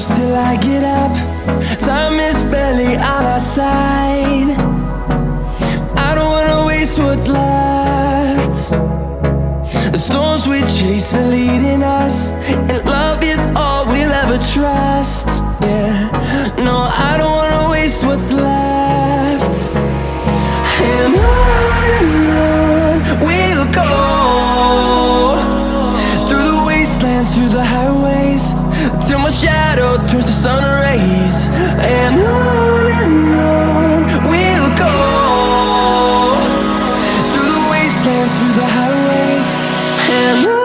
close till I get up. Time is barely on our side. I don't wanna waste what's left. The storms we chase are leading us, and love is all we'll ever trust. Yeah, no, I don't wanna waste what's left. And on we'll go, through the wastelands, through the highways, till my shadow turns to sun rays. And on we'll go, through the wastelands, through the highways, and on.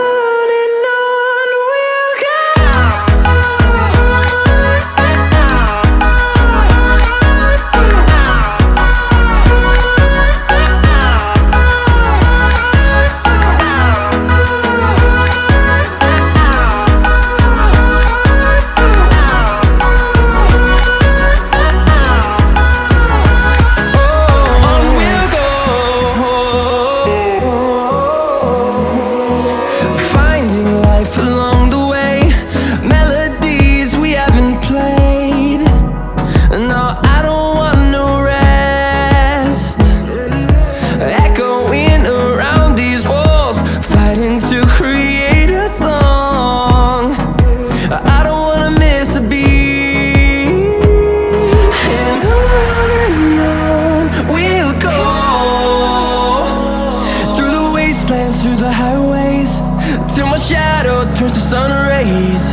Through the highways, till my shadow turns to sun rays.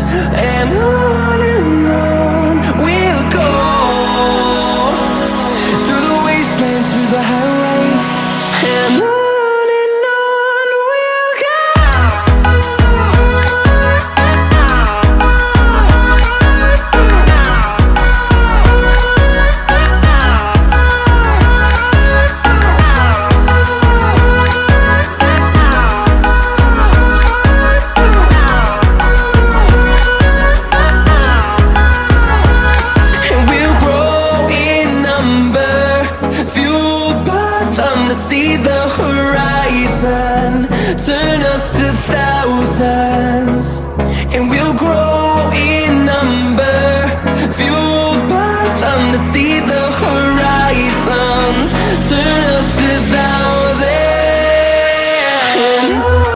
And on we'll go, through the wastelands, through the highways, and on. See the horizon turn us to thousands, and we'll grow